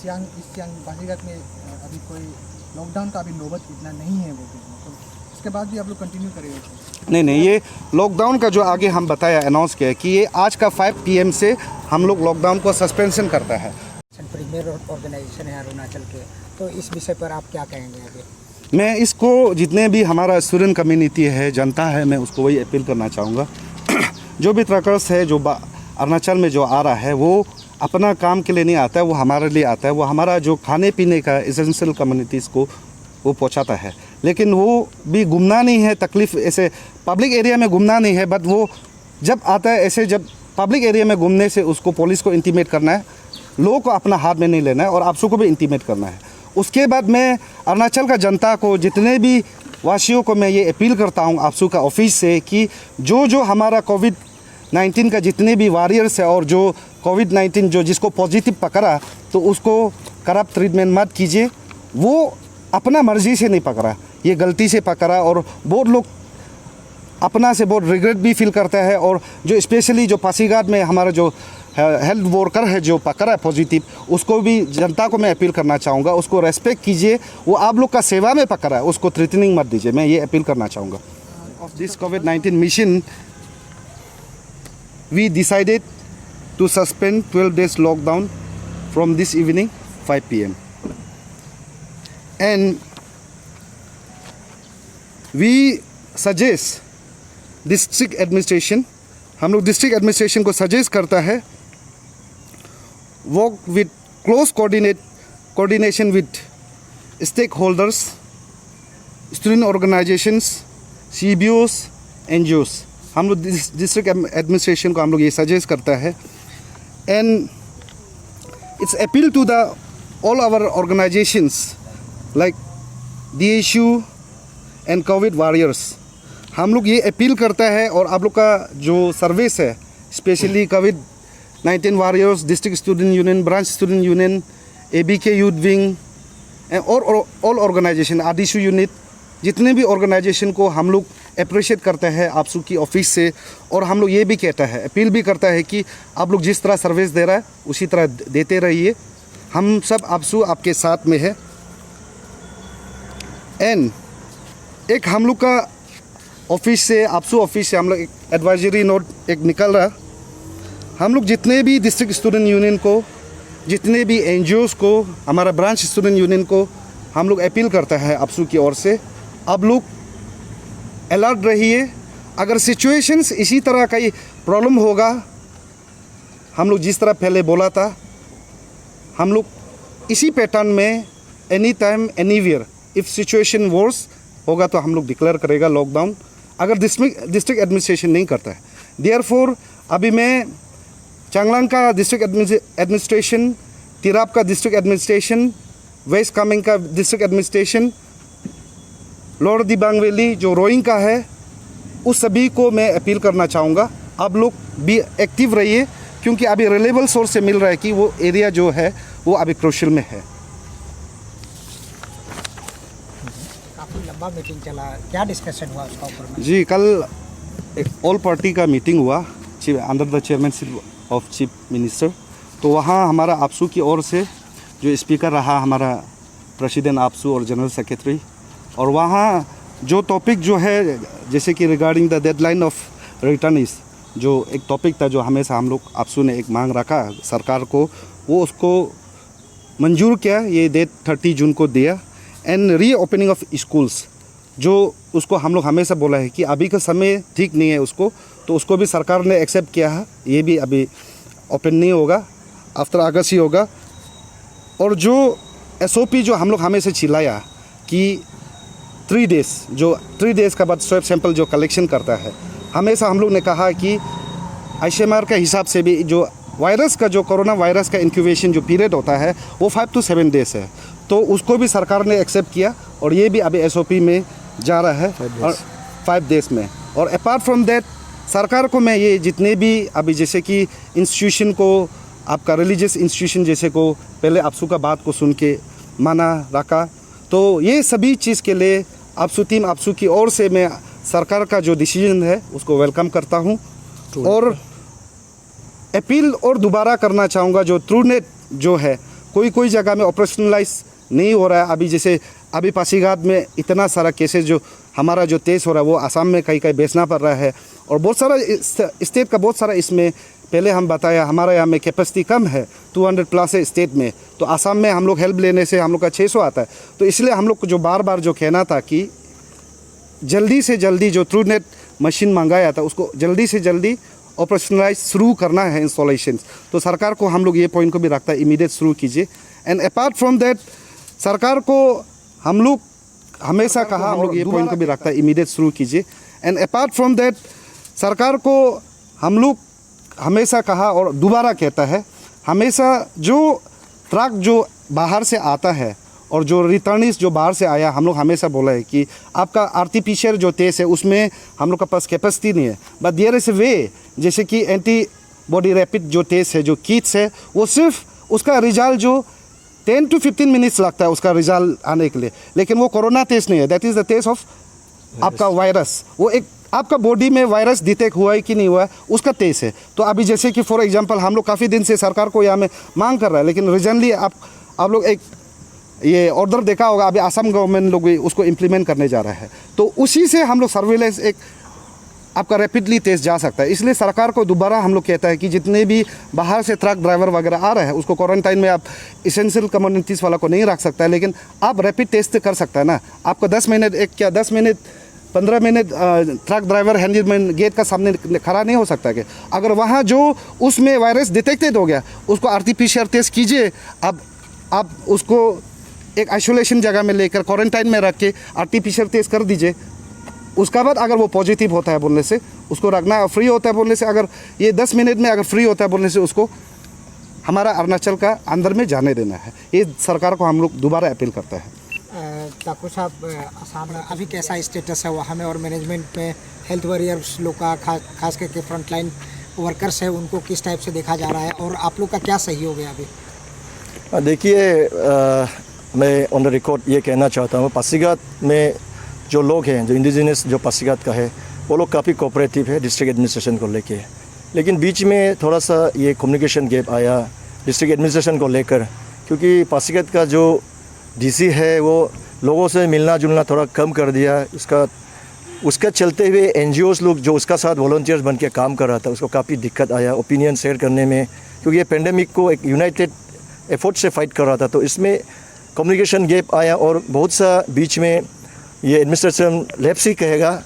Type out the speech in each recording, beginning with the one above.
सियांग पासीघाट में अभी कोई लॉकडाउन का अभी नौबत इतना नहीं है वो तो इसके बाद भी आप लोग कंटिन्यू करेंगे? नहीं, ये लॉकडाउन का जो आगे हम बताया अनाउंस किया है कि ये आज का 5 PM से हम लोग लॉकडाउन को सस्पेंशन करता है। प्रीमियर ऑर्गेनाइजेशन है अरुणाचल के, तो इस विषय पर आप क्या कहेंगे आगे? मैं इसको जितने भी हमारा स्टूडेंट कम्युनिटी है, जनता है, मैं उसको वही अपील करना चाहूँगा। जो भी ट्रकर्स है जो अरुणाचल में जो आ रहा है वो अपना काम के लिए नहीं आता है, वो हमारे लिए आता है। वो हमारा जो खाने पीने का एसेंशियल कम्युनिटीज़ को वो पहुंचाता है, लेकिन वो भी घूमना नहीं है, तकलीफ़ ऐसे पब्लिक एरिया में घूमना नहीं है। बट वो जब आता है ऐसे, जब पब्लिक एरिया में घूमने से उसको पुलिस को इंटीमेट करना है, लोगों को अपना हाथ में नहीं लेना है और आपसों को भी इंटीमेट करना है। उसके बाद मैं अरुणाचल का जनता को, जितने भी वासियों को मैं ये अपील करता हूँ आपसों का ऑफिस से कि जो हमारा कोविड-19 का जितने भी वॉरियर्स है और जो कोविड-19 जो जिसको पॉजिटिव पकड़ा तो उसको करप्ट ट्रीटमेंट मत कीजिए। वो अपना मर्जी से नहीं पकड़ा, ये गलती से पकड़ा और बहुत लोग अपना से बहुत रिग्रेट भी फील करता है। और जो स्पेशली जो पासीघाट में हमारा जो हेल्थ वर्कर है जो पकड़ा है पॉजिटिव, उसको भी जनता को मैं अपील करना चाहूँगा, उसको रेस्पेक्ट कीजिए। वो आप लोग का सेवा में पकड़ा है, उसको थ्रेटनिंग मत दीजिए। मैं ये अपील करना चाहूँगा। ऑफ दिस कोविड-19 mission we decided to suspend 12 days lockdown from this evening 5 PM and we suggest district administration, हम लोग डिस्ट्रिक्ट एडमिनिस्ट्रेशन को सजेस्ट करता है work with close coordination with stakeholders, student organisations, CBOs, NGOs। हम लोग district administration को हम लोग ये सजेस्ट करता है। And it's appeal to all our organizations like DSU and COVID warriors। हम लोग ये अपील करता है और आप लोग का जो सर्विस है, specially COVID-19 warriors, district student union, branch student union, ABK youth wing और ऑल ऑर्गेनाइजेशन, RDSU यूनिट, जितने भी ऑर्गेनाइजेशन को हम लोग अप्रिशिएट करते हैं आपसू की ऑफिस से। और हम लोग ये भी कहता है, अपील भी करता है कि आप लोग जिस तरह सर्विस दे रहा है उसी तरह देते रहिए। हम सब आपसू आपके साथ में है। एंड एक हम लोग का ऑफिस से, आपसू ऑफिस से हम लोग एक एडवाइजरी नोट एक निकल रहा। हम लोग जितने भी डिस्ट्रिक्ट स्टूडेंट यूनियन को, जितने भी NGOs को, हमारा ब्रांच स्टूडेंट यूनियन को हम लोग अपील करता है आपसू की ओर से, आप लोग अलर्ट रहिए। अगर सिचुएशंस इसी तरह का ही प्रॉब्लम होगा, हम लोग जिस तरह पहले बोला था, हम लोग इसी पैटर्न में any time anywhere if situation worse होगा तो हम लोग डिक्लेयर करेगा लॉकडाउन, अगर डिस्ट्रिक्ट एडमिनिस्ट्रेशन नहीं करता है। देयरफॉर अभी मैं चांगलांग का डिस्ट्रिक्ट एडमिनिस्ट्रेशन, तिराप का डिस्ट्रिक्ट एडमिनिस्ट्रेशन, वेस्ट कामेंग का district administration, lower Dibang valley जो रोइंग का है, उस सभी को मैं अपील करना चाहूँगा आप लोग भी एक्टिव रहिए, क्योंकि अभी रिलायबल सोर्स से मिल रहा है कि वो एरिया जो है वो अभी क्रूशियल में है। काफ़ी लंबा मीटिंग चला, क्या डिस्कशन हुआ उसका ऊपर में? जी, कल एक ऑल पार्टी का मीटिंग हुआ under the chairmanship of chief minister. तो वहाँ हमारा आपसू की ओर से जो स्पीकर रहा हमारा प्रेसिडेंट आपसू और जनरल सेक्रेटरी, और वहाँ जो टॉपिक जो है जैसे कि रिगार्डिंग द डेडलाइन ऑफ रिटर्निस, जो एक टॉपिक था जो हमेशा हम लोग आपसू ने एक मांग रखा सरकार को, वो उसको मंजूर किया, ये डेट 30 जून को दिया। And re opening of schools, जो उसको हम लोग हमेशा बोला है कि अभी का समय ठीक नहीं है उसको, तो उसको भी सरकार ने एक्सेप्ट किया है, ये भी अभी ओपन नहीं होगा, आफ्टर अगस्त ही होगा। और जो SOP जो हम लोग हमेशा चिल्लाया कि 3 डेज़ का बाद स्वैब सैंपल जो कलेक्शन करता है, हमेशा हम लोग ने कहा कि ICMR के हिसाब से भी जो वायरस का, जो कोरोना वायरस का इंक्यूबेशन जो पीरियड होता है वो 5 to 7 डेज़ है, तो उसको भी सरकार ने एक्सेप्ट किया और ये भी अभी SOP में जा रहा है 5 डेज़ में। और अपार्ट फ्रॉम दैट सरकार को मैं ये जितने भी अभी जैसे कि इंस्टीट्यूशन को, आपका रिलीजियस इंस्टीट्यूशन जैसे को पहले आपसू का बात को सुन के माना रखा, तो ये सभी चीज़ के लिए आपसू टीम आपसू की ओर से मैं सरकार का जो डिसीजन है उसको वेलकम करता हूँ। और अपील और दोबारा करना चाहूँगा, जो ट्रूनेट जो है कोई कोई जगह में ऑपरेशनलाइज नहीं हो रहा है। अभी जैसे अभी पासीघाट में इतना सारा केसेस जो हमारा जो तेज़ हो रहा है वो आसाम में कहीं कहीं बेचना पड़ रहा है, और बहुत सारा स्टेट का बहुत सारा इसमें पहले हम बताया हमारा यहाँ में कैपेसिटी कम है, 200 प्लस है स्टेट में, तो आसाम में हम लोग हेल्प लेने से हम लोग का 600 आता है। तो इसलिए हम लोग को जो बार बार जो कहना था कि जल्दी से जल्दी जो थ्रू नेट मशीन मंगाया था उसको जल्दी से जल्दी ऑपरेशनलाइज शुरू करना है इंस्टॉलेशन। तो सरकार को हम लोग ये पॉइंट को भी रखता है इमीडिएट शुरू कीजिए। एंड अपार्ट फ्रॉम दैट सरकार को हम लोग हमेशा कहा, हम लोग ये पॉइंट को भी रखता है इमीडिएट शुरू कीजिए। एंड अपार्ट फ्रॉम दैट सरकार को हम लोग हमेशा कहा और दोबारा कहता है, हमेशा जो ट्रक जो बाहर से आता है और जो रिटर्निस्ट जो बाहर से आया, हम लोग हमेशा बोला है कि आपका आर्टिफिशियल जो टेस्ट है उसमें हम लोग के पास कैपेसिटी नहीं है, बट देयर इज ए वे, जैसे कि एंटीबॉडी रैपिड जो टेस्ट है जो किट्स है वो सिर्फ उसका रिजल्ट जो 10 to 15 मिनट्स लगता है उसका रिजल्ट आने के लिए, लेकिन वो कोरोना टेस्ट नहीं है, that is the test of आपका वायरस। वो एक आपका बॉडी में वायरस डिटेक्ट हुआ है कि नहीं हुआ है उसका टेस्ट है। तो अभी जैसे कि फॉर एग्जांपल हम लोग काफ़ी दिन से सरकार को यहाँ में मांग कर रहा है, लेकिन रिजनली आप लोग एक ये ऑर्डर देखा होगा, अभी असम गवर्नमेंट लोग भी उसको इम्प्लीमेंट करने जा रहा है, तो उसी से हम लोग सर्विलेंस एक आपका रैपिडली टेस्ट जा सकता है। इसलिए सरकार को दोबारा हम लोग कहता है कि जितने भी बाहर से ट्रक ड्राइवर वगैरह आ रहे हैं उसको क्वारंटाइन में आप इसेंशियल कम्युनिटीज़ वाला को नहीं रख सकता है, लेकिन आप रैपिड टेस्ट कर सकता है ना। आपको 10 मिनट 15 मिनट ट्रक ड्राइवर हैंडलमैन गेट का सामने खड़ा नहीं हो सकता कि अगर वहाँ जो उसमें वायरस डिटेक्टेड हो गया उसको आरटीपीसीआर टेस्ट कीजिए। अब आप उसको एक आइसोलेशन जगह में लेकर क्वारंटाइन में रख के आरटीपीसीआर टेस्ट कर दीजिए। उसका बाद अगर वो पॉजिटिव होता है बोलने से उसको रखना है, फ्री होता है बोलने से, अगर ये 10 मिनट में अगर फ्री होता है बोलने से उसको हमारा अरुणाचल का अंदर में जाने देना है। ये सरकार को हम लोग दोबारा अपील करता है। ठाकुर साहब, असम में अभी कैसा स्टेटस है वहाँ में और मैनेजमेंट में हेल्थ वॉरियर्स लोग का खास करके फ्रंटलाइन वर्कर्स है उनको किस टाइप से देखा जा रहा है और आप लोग का क्या सहयोग है अभी? देखिए, मैं ऑन द रिकॉर्ड ये कहना चाहता हूँ, पासीघाट में जो लोग हैं जो इंडिजिनस जो पासीघाट का है वो लोग काफ़ी कोऑपरेटिव है डिस्ट्रिक्ट एडमिनिस्ट्रेशन को लेके, लेकिन बीच में थोड़ा सा ये कम्युनिकेशन गैप आया डिस्ट्रिक्ट एडमिनिस्ट्रेशन को लेकर, क्योंकि पासीघाट का जो डीसी है वो लोगों से मिलना जुलना थोड़ा कम कर दिया। उसका चलते हुए एनजीओस लोग जो उसका साथ वॉलंटियर्स बन के काम कर रहा था उसको काफ़ी दिक्कत आया ओपिनियन शेयर करने में, क्योंकि ये पेंडेमिक को एक यूनाइटेड एफर्ट से फाइट कर रहा था, तो इसमें कम्युनिकेशन गैप आया और बहुत सा बीच में ये एडमिनिस्ट्रेशन लैप्स ही कहेगा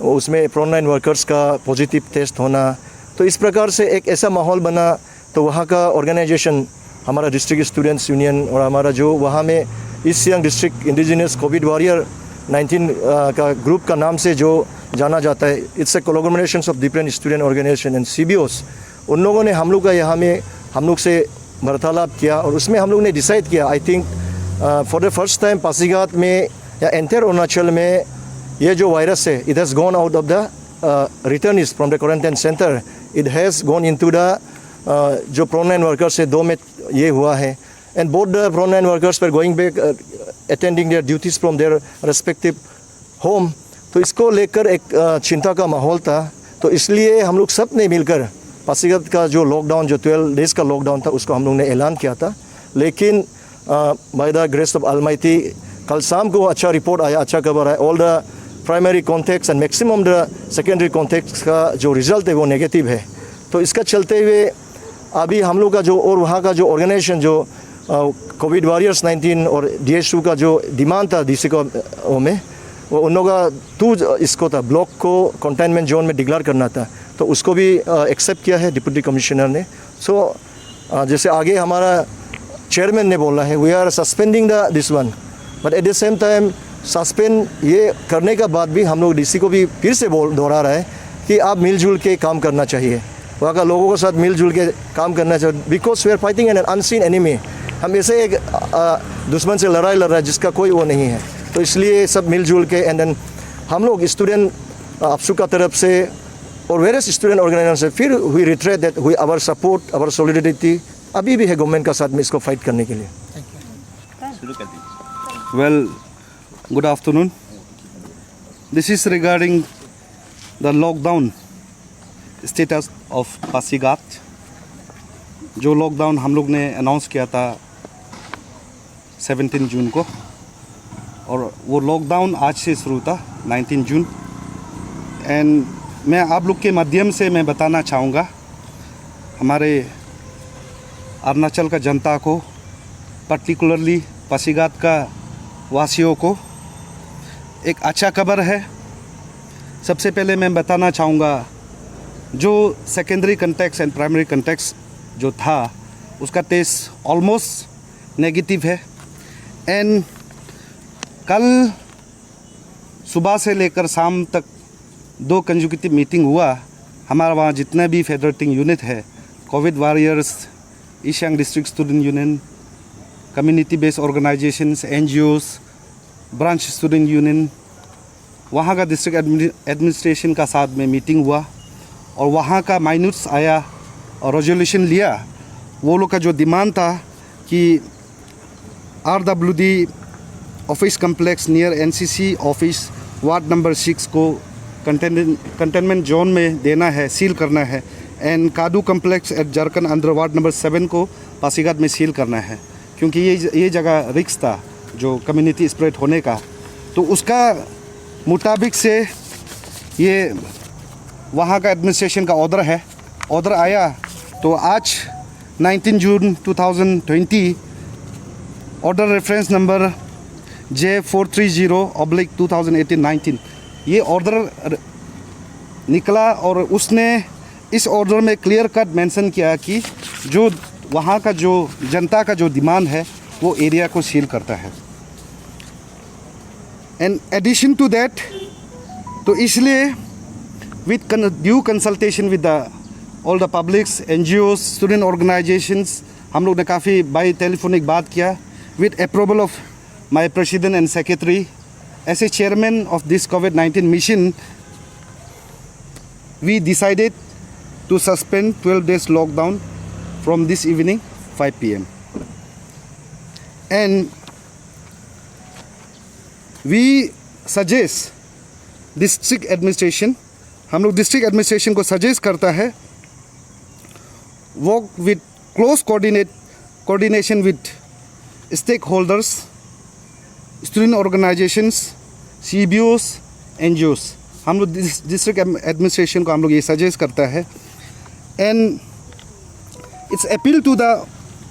उसमें फ्रंटलाइन वर्कर्स का पॉजिटिव टेस्ट होना। तो इस प्रकार से एक ऐसा माहौल बना, तो वहाँ का ऑर्गेनाइजेशन हमारा डिस्ट्रिक्ट स्टूडेंट्स यूनियन और हमारा जो वहाँ में east Siang district indigenous Covid warrior 19 का ग्रुप का नाम से जो जाना जाता है, it's a collaboration of different student organisation and CBOs, उन लोगों ने हम लोग का यहाँ में हम लोग से वार्तालाप किया और उसमें हम लोग ने डिसाइड किया, I think for the first time Pasighat में या एंटायर अरुणाचल में ये जो वायरस है it has gone out of the returnees from the quarantine centre, it has gone into the जो फ्रंटलाइन वर्कर्स से 2 में ये हुआ है, and both the frontline workers were going back attending their duties from their respective home. तो इसको लेकर एक चिंता का माहौल था, तो इसलिए हम लोग सब ने मिलकर पासीघाट का जो लॉकडाउन जो 12 डेज़ का लॉकडाउन था उसको हम लोग ने ऐलान किया था। लेकिन by the grace of Almighty कल शाम को अच्छा रिपोर्ट आया, अच्छा खबर आया, all the primary contacts and maximum the secondary contacts का जो रिजल्ट है वो नेगेटिव है। तो इसका चलते हुए अभी हम लोग का जो और वहाँ का जो ऑर्गेनाइजेशन जो कोविड वॉरियर्स 19 और DSU का जो डिमांड था डीसी को में वो उन लोगों का इसको था ब्लॉक को कंटेनमेंट जोन में डिक्लेयर करना था, तो उसको भी एक्सेप्ट किया है डिप्टी कमिश्नर ने। सो जैसे आगे हमारा चेयरमैन ने बोला है we are suspending this one, but at the same time suspend ये करने के बाद भी हम लोग डीसी को भी फिर से दोहरा रहा है कि आप मिलजुल के काम करना चाहिए, वहाँ का लोगों के साथ मिलजुल के काम करना चाहिए, because we are fighting an unseen enemy. हम ऐसे एक दुश्मन से लड़ाई लड़ रहा है जिसका कोई वो नहीं है, तो इसलिए सब मिलजुल के एंड देन हम लोग स्टूडेंट आपसू का तरफ से और वेरियस स्टूडेंट ऑर्गेनाइजेशन से फिर we retreat that we our support our solidarity अभी भी है गवर्नमेंट का साथ में इसको फाइट करने के लिए। Well, good afternoon. This is regarding the lockdown status of Pasighat. जो लॉकडाउन हम लोग ने अनाउंस किया था 17 जून को, और वो लॉकडाउन आज से शुरू था 19 जून। एंड मैं आप लोग के माध्यम से मैं बताना चाहूँगा हमारे अरुणाचल का जनता को, पर्टिकुलरली पासीघाट का वासियों को एक अच्छा खबर है। सबसे पहले मैं बताना चाहूँगा जो secondary context and primary context जो था उसका टेस्ट ऑलमोस्ट नेगेटिव है। एंड कल सुबह से लेकर शाम तक 2 कंसेक्यूटिव मीटिंग हुआ। हमारा वहाँ जितना भी फेडरेटिंग यूनिट है, Covid warriors, east Siang district student union, community based organisations, NGOs, branch student union, वहाँ का डिस्ट्रिक्ट एडमिनिस्ट्रेशन का साथ में मीटिंग हुआ और वहाँ का माइन्यूट्स आया और रेजोल्यूशन लिया। वो लोग का जो डिमांड था कि RWD office complex near NCC office ward number 6 को कंटेनमेंट जोन में देना है, सील करना है। And Kadu complex at Jharkhand under ward number 7 को पासीघाट में सील करना है, क्योंकि ये जगह रिस्क था जो कम्युनिटी स्प्रेड होने का। तो उसका मुताबिक से ये वहाँ का एडमिनिस्ट्रेशन का ऑर्डर आया। तो आज 19 जून 2020 ऑर्डर रेफरेंस नंबर J430/2018-19 ये ऑर्डर निकला और उसने इस ऑर्डर में क्लियर कट मेंशन किया कि जो वहाँ का जो जनता का जो डिमांड है वो एरिया को सील करता है। एंड एडिशन टू दैट, तो इसलिए with due consultation with all the publics, NGOs, student organisations, हम लोग ने काफ़ी बाई टेलीफोनिक बात किया। With approval of my president and secretary as a chairman of this COVID-19 mission, we decided to suspend 12 days lockdown from this evening 5 PM. And we suggest district administration, हम लोग district administration को suggest करता है work with close coordination with stakeholders, student organisations, CBOs, NGOs। हम लोग district administration को हम लोग ये सजेस्ट करता है। And it's appeal to the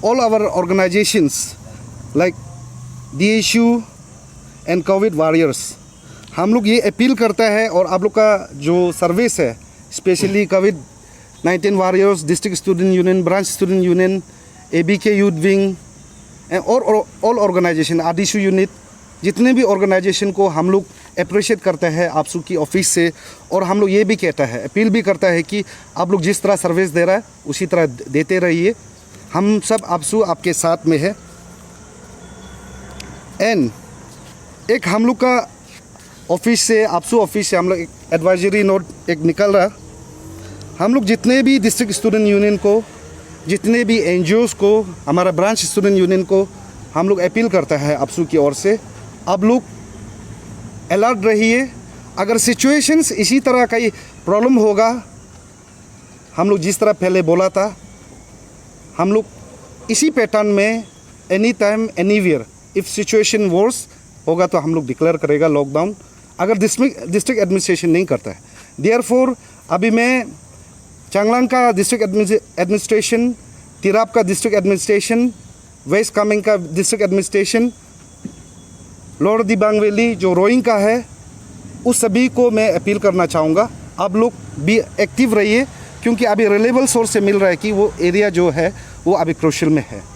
all our organisations like DSU and covid warriors. हम लोग ये अपील करता है और आप लोग का जो सर्विस है, specially COVID-19 warriors, district student union, branch student union, ABK youth wing और ऑल ऑर्गेनाइजेशन, RDSU यूनिट, जितने भी ऑर्गेनाइजेशन को हम लोग अप्रिशिएट करते हैं आपसू की ऑफिस से। और हम लोग ये भी कहता है, अपील भी करता है कि आप लोग जिस तरह सर्विस दे रहा है उसी तरह देते रहिए। हम सब आपसू आपके साथ में है। एंड एक हम लोग का ऑफिस से, आपसू ऑफिस से हम लोग एक एडवाइजरी नोट एक निकल रहा। हम लोग जितने भी डिस्ट्रिक्ट स्टूडेंट यूनियन को, जितने भी NGOs को, हमारा ब्रांच स्टूडेंट यूनियन को हम लोग अपील करता है आपसू की ओर से, आप लोग अलर्ट रहिए। अगर सिचुएशंस इसी तरह का प्रॉब्लम होगा, हम लोग जिस तरह पहले बोला था, हम लोग इसी पैटर्न में any time anywhere if situation worse होगा तो हम लोग डिक्लेयर करेगा लॉकडाउन, अगर डिस्ट्रिक्ट एडमिनिस्ट्रेशन नहीं करता है। देयरफॉर अभी मैं चांगलांग का डिस्ट्रिक्ट एडमिनिस्ट्रेशन, तिराप का डिस्ट्रिक्ट एडमिनिस्ट्रेशन, वेस्ट कामेंग का district administration, lower Dibang valley जो रोइंग का है, उस सभी को मैं अपील करना चाहूँगा आप लोग भी एक्टिव रहिए, क्योंकि अभी रिलायबल सोर्स से मिल रहा है कि वो एरिया जो है वो अभी क्रूशियल में है।